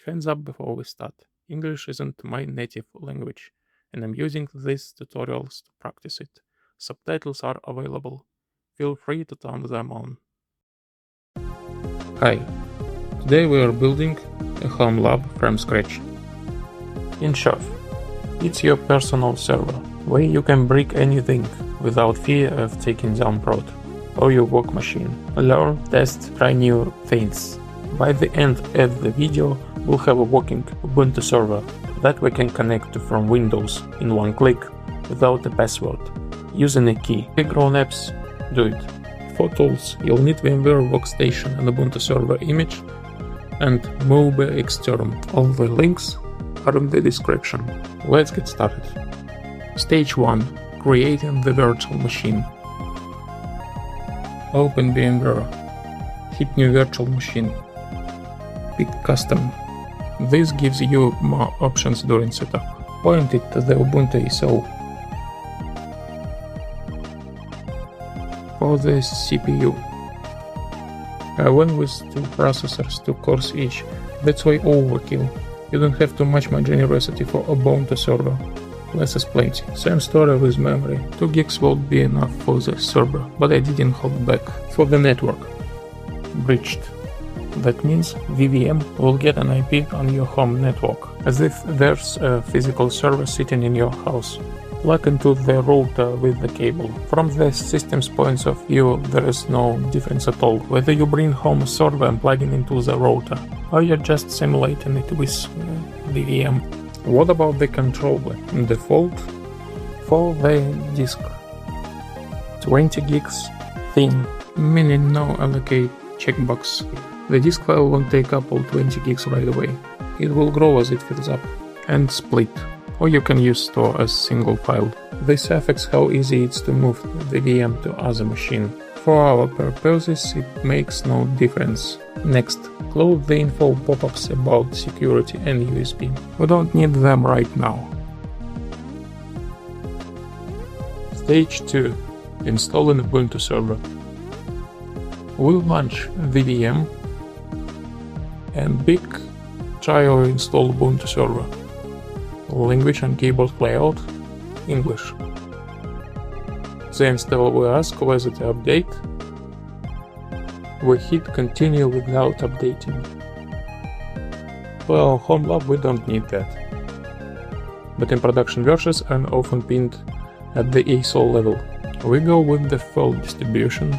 Hands up before we start. English isn't my native language, and I'm using these tutorials to practice it. Subtitles are available. Feel free to turn them on. Hi, today we are building a HomeLab from scratch. In short, it's your personal server, where you can break anything without fear of taking down prod, or your work machine. Learn, test, try new things. By the end of the video, we'll have a working Ubuntu server that we can connect to from Windows in one click without a password, using a key. Grown-ups, do it. For tools, you'll need VMware Workstation and Ubuntu Server image and MobaXterm. All the links are in the description. Let's get started. Stage 1. Creating the virtual machine. Open VMware. Hit New Virtual Machine. Pick Custom. This gives you more options during setup. Point it to the Ubuntu ISO. For the CPU. One with 2 processors, 2 cores each. That's why overkill. You don't have too much generosity for Ubuntu server. Less is plenty. Same story with memory. 2 gigs would be enough for the server, but I didn't hold back. For the network. Bridged. That means VVM will get an IP on your home network, as if there's a physical server sitting in your house. Plug into the router with the cable. From the system's point of view, there is no difference at all, whether you bring home a server and plug it into the router, or you're just simulating it with VVM. What about the controller? Default for the disk. 20 gigs thin, meaning no allocate checkbox. The disk file won't take up all 20 gigs right away. It will grow as it fills up. And split. Or you can use store as single file. This affects how easy it's to move the VM to other machine. For our purposes, it makes no difference. Next, close the info pop-ups about security and USB. We don't need them right now. Stage 2. Installing Ubuntu Server. We'll launch VVM and try or install Ubuntu Server. Language and keyboard layout, English. The install will ask whether to update. We hit continue without updating. Well, HomeLab we don't need that. But in production versions are often pinned at the ISO level. We go with the full distribution.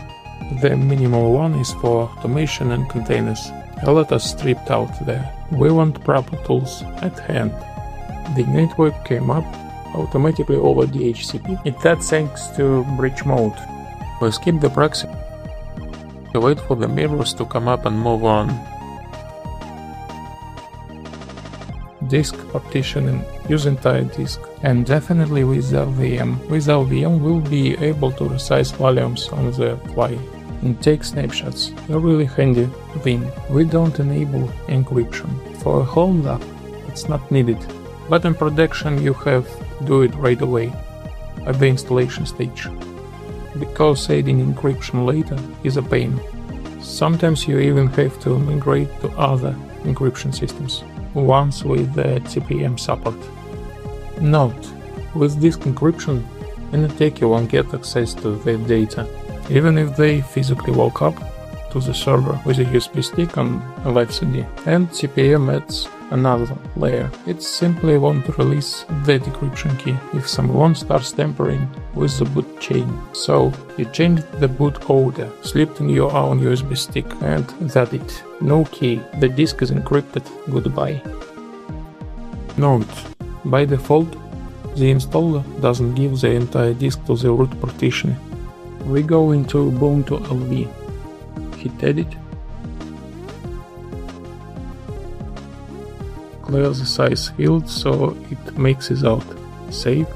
The minimal one is for automation and containers. A lot is stripped out there. We want proper tools at hand. The network came up automatically over DHCP. It's that thanks to bridge mode. We skip the proxy. We wait for the mirrors to come up and move on. Disk partitioning. Use entire disk. And definitely without VM. Without VM we'll be able to resize volumes on the fly and take snapshots. A really handy thing. We don't enable encryption. For a HomeLab it's not needed. But in production you have to do it right away, at the installation stage, because adding encryption later is a pain. Sometimes you even have to migrate to other encryption systems, once with the TPM support. Note, with disk encryption, any attacker won't get access to the data, even if they physically walk up to the server with a USB stick on a live CD, and TPM adds another layer. It simply won't release the decryption key if someone starts tampering with the boot chain. So you change the boot order, slipped in your own USB stick, and that's it. No key, the disk is encrypted, goodbye. Note, by default, the installer doesn't give the entire disk to the root partition. We go into Ubuntu LV, hit edit, clear the size field so it mixes out. Save.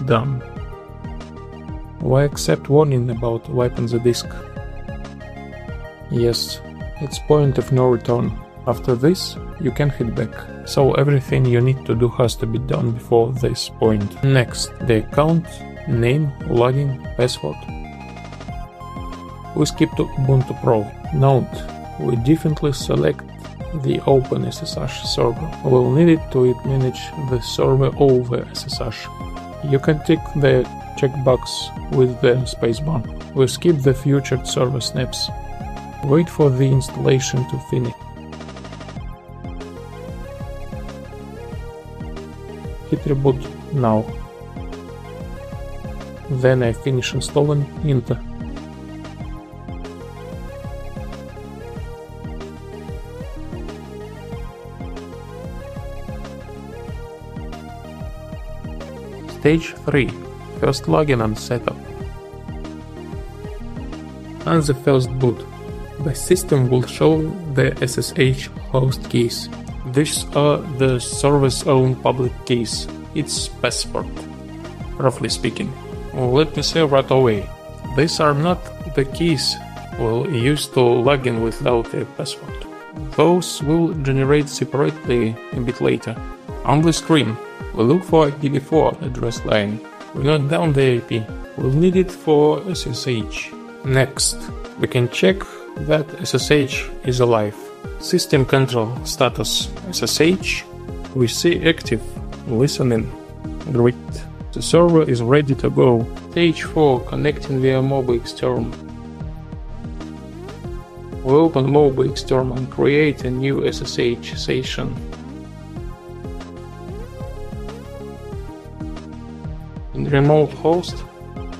Done. Why accept warning about wiping the disk? Yes, it's point of no return. After this, you can hit back. So everything you need to do has to be done before this point. Next, the account, name, login, password. we skip to Ubuntu Pro. Note, we definitely select the Open SSH server. We'll need it to manage the server over SSH. You can tick the checkbox with the spacebar. We skip the featured server snaps. Wait for the installation to finish. Hit reboot now. Then I finish installing Enter. Stage 3. First login and setup. On the first boot, the system will show the SSH host keys. These are the server's own public keys, its password, roughly speaking. Let me say right away, these are not the keys we'll use to log in without a password. Those will generate separately a bit later. On the screen, we look for IPv4 address line. We note down the IP. We'll need it for SSH. Next, we can check that SSH is alive. Systemctl status SSH. We see active, listening, great. The server is ready to go. Stage 4, connecting via MobaXterm. We open MobaXterm and create a new SSH session. In remote host,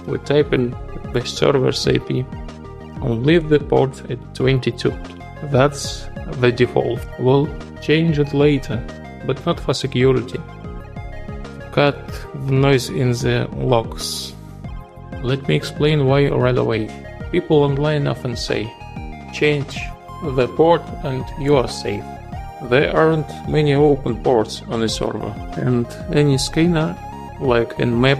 we type in the server's IP and leave the port at 22. That's the default. We'll change it later, but not for security. Cut the noise in the logs. Let me explain why right away. People online often say, change the port and you are safe. There aren't many open ports on the server, and any scanner like Nmap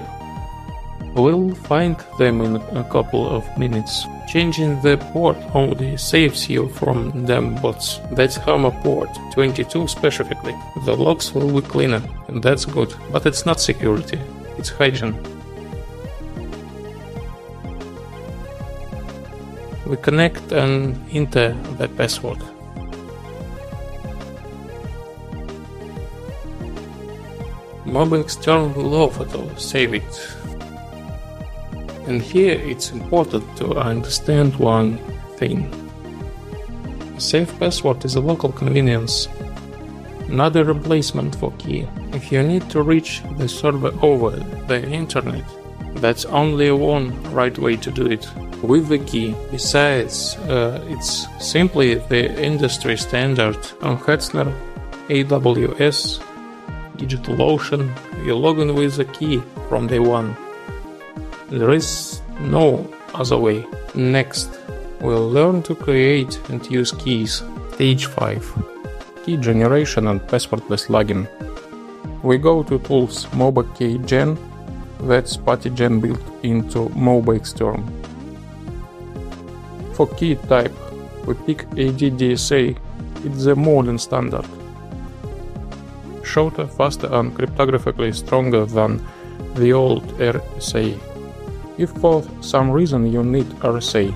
will find them in a couple of minutes. Changing the port only saves you from damn bots. That's Homo port 22 specifically. The logs will be cleaner, and that's good, but it's not security, it's hygiene. We connect and enter the password. MobaXterm will offer to save it. And here it's important to understand one thing. A safe password is a local convenience, not a replacement for key. If you need to reach the server over the internet, that's only one right way to do it, with the key. Besides, it's simply the industry standard on Hetzner, AWS, DigitalOcean. You log in with a key from day one. There is no other way. Next, we'll learn to create and use keys. Stage 5. Key generation and passwordless login. We go to Tools MobaKeyGen, that's PartyGen built into MobaXterm. For key type, we pick ADDSA, it's the modern standard. Shorter, faster and cryptographically stronger than the old RSA. If for some reason you need RSA,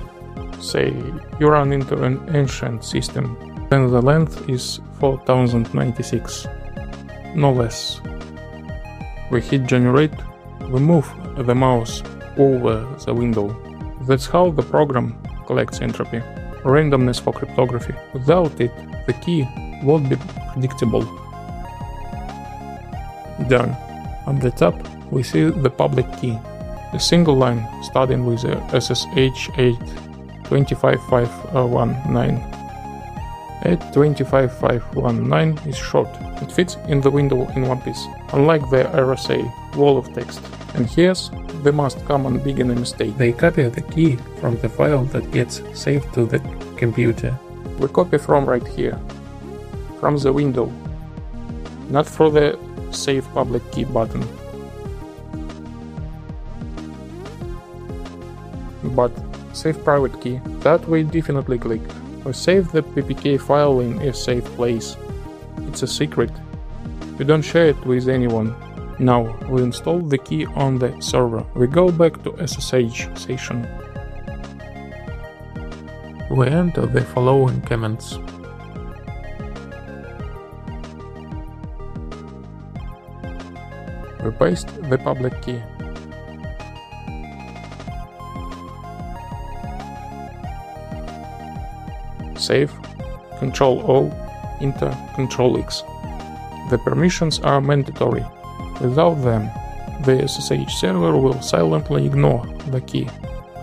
say you run into an ancient system, then the length is 4096, no less. We hit generate, we move the mouse over the window. That's how the program collects entropy. Randomness for cryptography. Without it, the key won't be predictable. Done. On the top, we see the public key. A single line starting with a SSH 825519. 825519 is short. It fits in the window in one piece, unlike the RSA wall of text. And here's the most common beginner mistake. They copy the key from the file that gets saved to the computer. We copy from right here, from the window, not through the Save Public Key button. But Save Private Key, that we definitely click. We save the ppk file in a safe place. It's a secret. We don't share it with anyone. Now we install the key on the server. We go back to SSH session. We enter the following commands. We paste the public key. Save, Ctrl-O, Enter, Ctrl-X. The permissions are mandatory. Without them, the SSH server will silently ignore the key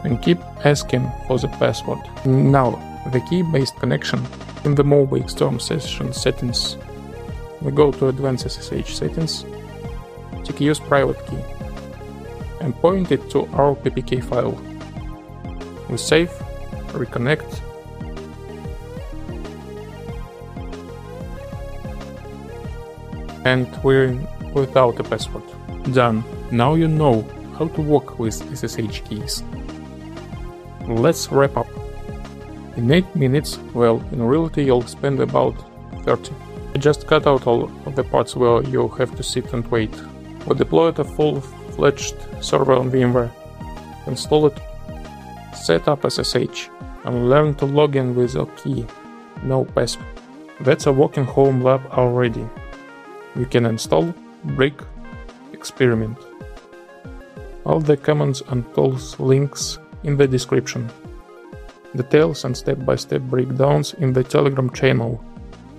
and keep asking for the password. Now, the key-based connection in the MobaXterm session settings. We go to Advanced SSH settings, tick Use private key, and point it to our ppk file. We save, reconnect, and we're in without a password. Done. Now you know how to work with SSH keys. Let's wrap up. In 8 minutes, well, in reality you'll spend about 30. I just cut out all of the parts where you have to sit and wait. We deployed a full-fledged server on VMware, install it, set up SSH, and learn to log in with a key, no password. That's a working HomeLab already. You can install, break, experiment. All the commands and tools links in the description. Details and step-by-step breakdowns in the Telegram channel.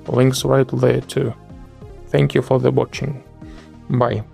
Links right there too. Thank you for the watching. Bye.